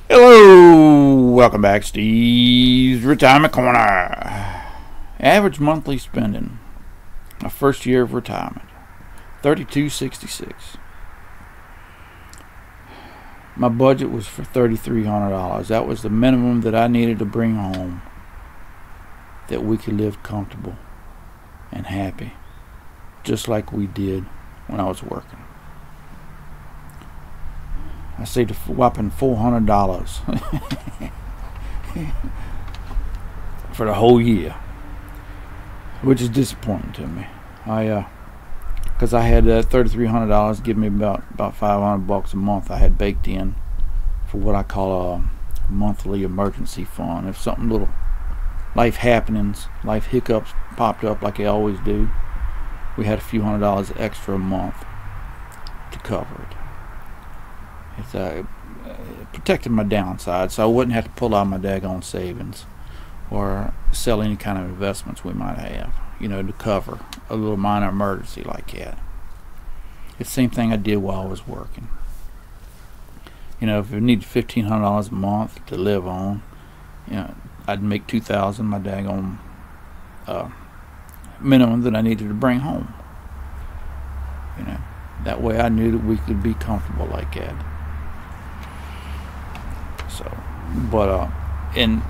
Hello, welcome back, Steve's Retirement Corner. Average monthly spending, my first year of retirement, $32.66. My budget was for $3,300. That was the minimum that I needed to bring home, that we could live comfortable and happy, just like we did when I was working. I saved a whopping $400 for the whole year, which is disappointing to me. Because I had $3,300 give me about $500 a month. I had baked in for what I call a monthly emergency fund. If something little, life happenings, life hiccups popped up like they always do, we had a few $100s extra a month to cover it. It protected my downside, so I wouldn't have to pull out my daggone savings or sell any kind of investments we might have, to cover a little minor emergency like that. It's the same thing I did while I was working. If I needed $1,500 a month to live on, I'd make $2,000 my daggone minimum that I needed to bring home. That way I knew that we could be comfortable like that. And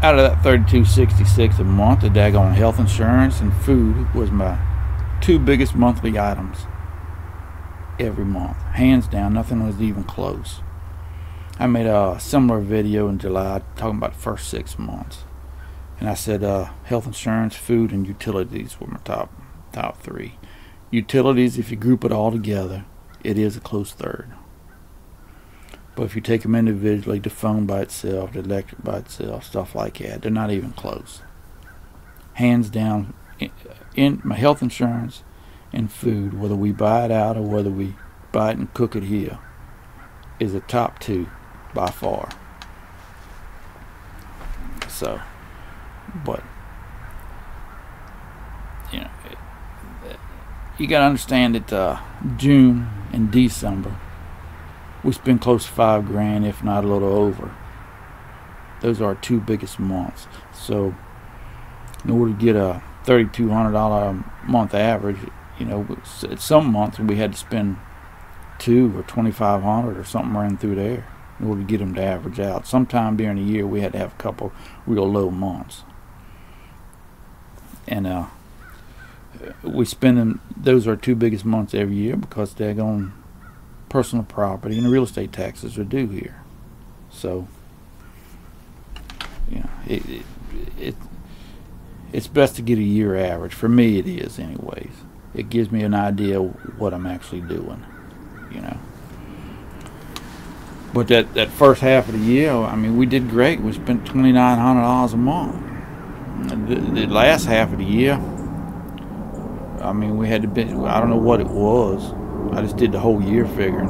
out of that $32.66 a month, the daggone health insurance and food was my two biggest monthly items every month. Hands down, nothing was even close. I made a similar video in July talking about the first 6 months. And I said health insurance, food, and utilities were my top three. Utilities, if you group it all together, it is a close third. But if you take them individually, the phone by itself, the electric by itself, stuff like that, they're not even close. Hands down, in my health insurance and food, whether we buy it out or whether we buy it and cook it here, is the top two by far. You got to understand that June and December, we spend close to $5,000, if not a little over. Those are our two biggest months. So, in order to get a $3,200 a month average, at some months we had to spend $2,000 or $2,500 or something running through there in order to get them to average out. Sometime during the year we had to have a couple real low months, and we spend them. Those are our two biggest months every year because they're going personal property and the real estate taxes are due here. So it's best to get a year average. For me it is anyways. It gives me an idea of what I'm actually doing, But that first half of the year, we did great. We spent $2,900 a month. The last half of the year, we had to be, I don't know what it was. I just did the whole year figuring,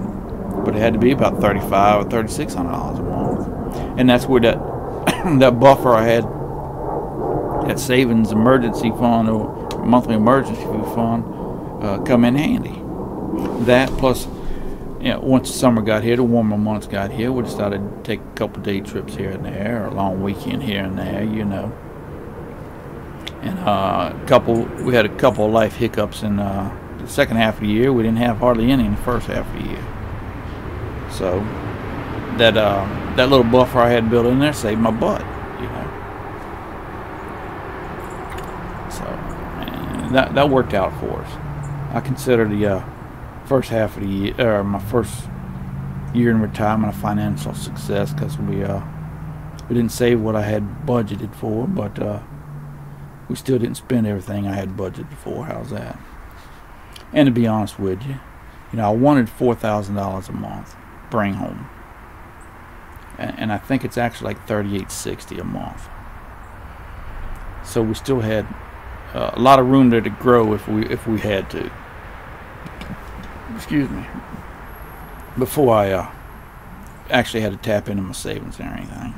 but it had to be about $3,500 or $3,600 a month, and that's where that that buffer I had, that savings emergency fund or monthly emergency fund, come in handy. That plus, once the summer got here, the warmer months got here, we decided to take a couple day trips here and there, or a long weekend here and there, And we had a couple of life hiccups in the second half of the year. We didn't have hardly any in the first half of the year. So that little buffer I had built in there saved my butt, So that worked out for us. I consider the first half of the year, my first year in retirement, a financial success because we didn't save what I had budgeted for, but we still didn't spend everything I had budgeted for. How's that? And to be honest with you, I wanted $4,000 a month bring home, and I think it's actually like $3,860 a month. So we still had a lot of room there to grow if we had to. Excuse me. Before I actually had to tap into my savings or anything.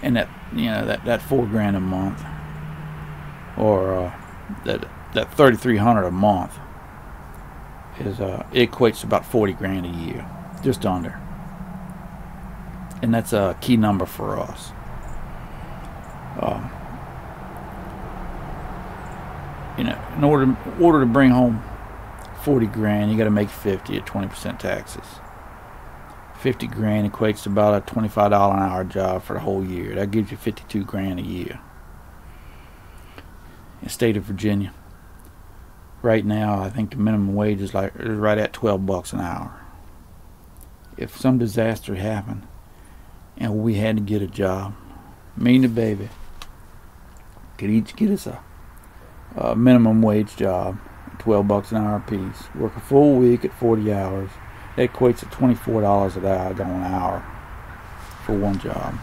And that $4,000 a month, or that $3,300 a month, is it equates to about $40,000 a year, just under. and that's a key number for us. You know, in order to bring home 40 grand, you got to make 50 at 20% taxes. 50 grand equates to about a $25 an hour job for the whole year. That gives you 52 grand a year. In the state of Virginia, right now, I think the minimum wage is right at $12 an hour. If some disaster happened and we had to get a job, me and the baby could each get us a minimum wage job, $12 an hour apiece. Work a full week at 40 hours. That equates to $24 an hour for one job.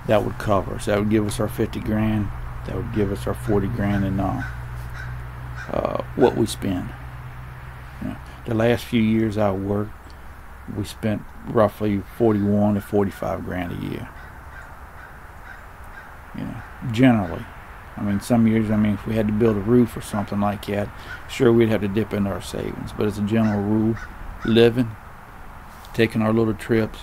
That would cover us. That would give us our 50 grand. That would give us our 40 grand in what we spend. You know, the last few years I worked, we spent roughly 41 to 45 grand a year. You know, generally. I mean, some years, if we had to build a roof or something like that, sure, we'd have to dip into our savings. But as a general rule, living, taking our little trips,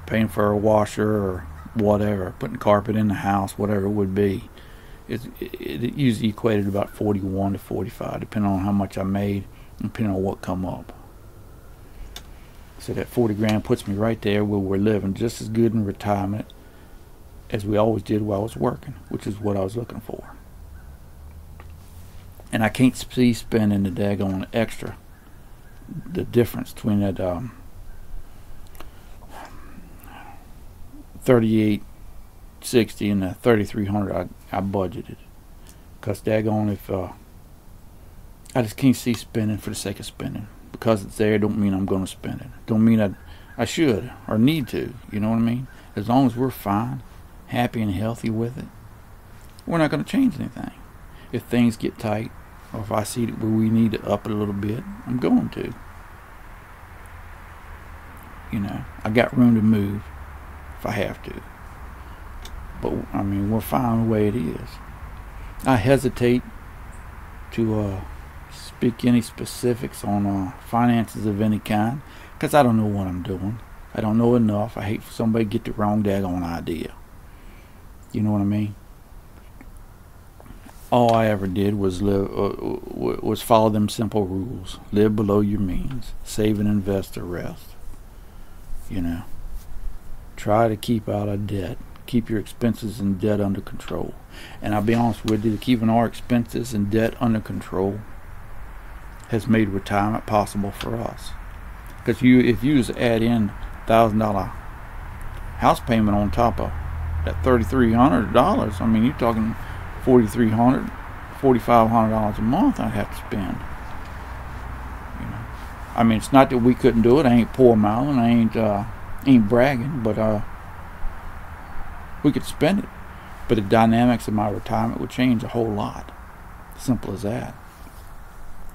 paying for a washer or whatever, putting carpet in the house, whatever it would be, it usually equated about 41 to 45, depending on how much I made and depending on what come up. So that 40 grand puts me right there where we're living just as good in retirement as we always did while I was working, which is what I was looking for. And I can't see spending the daggone extra, the difference between that $38.60 and the $3,300 I budgeted. Because daggone, if I just can't see spending for the sake of spending. Because it's there don't mean I'm going to spend it. Don't mean I should or need to. You know what I mean? As long as we're fine, happy and healthy with it, we're not going to change anything. If things get tight, or if I see where we need to up it a little bit, I'm going to. You know, I got room to move if I have to. But we're fine the way it is. I hesitate to speak any specifics on finances of any kind, because I don't know what I'm doing. I don't know enough. I hate for somebody to get the wrong daggone idea. You know what I mean? All I ever did was was follow them simple rules. Live below your means. Save and invest the rest. You know. Try to keep out of debt. Keep your expenses and debt under control. And I'll be honest with you, keeping our expenses and debt under control has made retirement possible for us. Because if you just add in $1,000 house payment on top of that $3,300, you're talking $4,300, $4,500 a month I'd have to spend. You know, it's not that we couldn't do it. I ain't poor mouthing. I ain't bragging, but we could spend it. But the dynamics of my retirement would change a whole lot. Simple as that.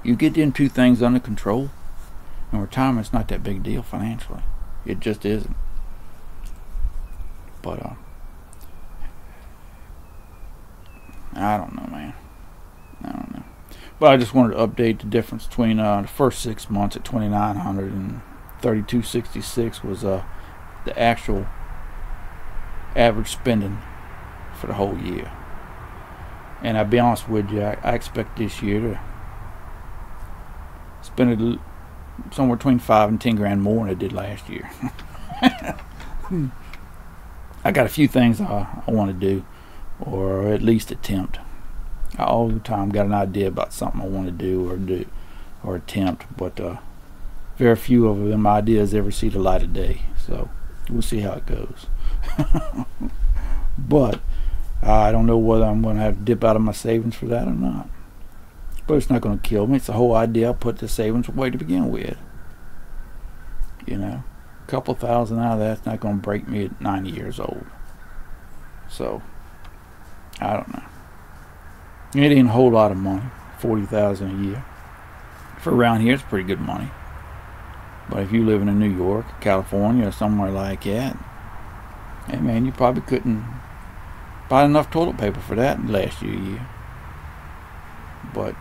You get them two things under control, and retirement's not that big a deal financially. It just isn't. But I don't know, man. I don't know. But I just wanted to update the difference between the first 6 months at $2,900 and $3,266 was the actual average spending for the whole year. And I'll be honest with you, I expect this year to spend somewhere between 5 and 10 grand more than I did last year. I got a few things I want to do, or at least attempt. I all the time got an idea about something I want to do or attempt, but very few of them ideas ever see the light of day. So we'll see how it goes. But I don't know whether I'm going to have to dip out of my savings for that or not. But it's not going to kill me. It's the whole idea I put the savings away to begin with. You know, a couple thousand out of that's not going to break me at 90 years old. So I don't know. It ain't a whole lot of money, $40,000 a year. For around here, it's pretty good money. But if you live in New York, California, or somewhere like that, hey man, you probably couldn't buy enough toilet paper for that last year. But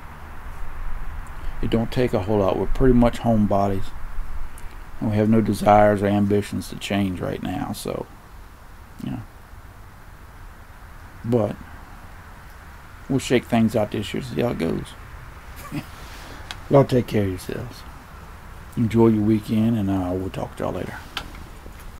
it don't take a whole lot. We're pretty much homebodies. And we have no desires or ambitions to change right now, so, you know. But we'll shake things out this year, see how it goes. Y'all take care of yourselves. Enjoy your weekend, and we'll talk to y'all later.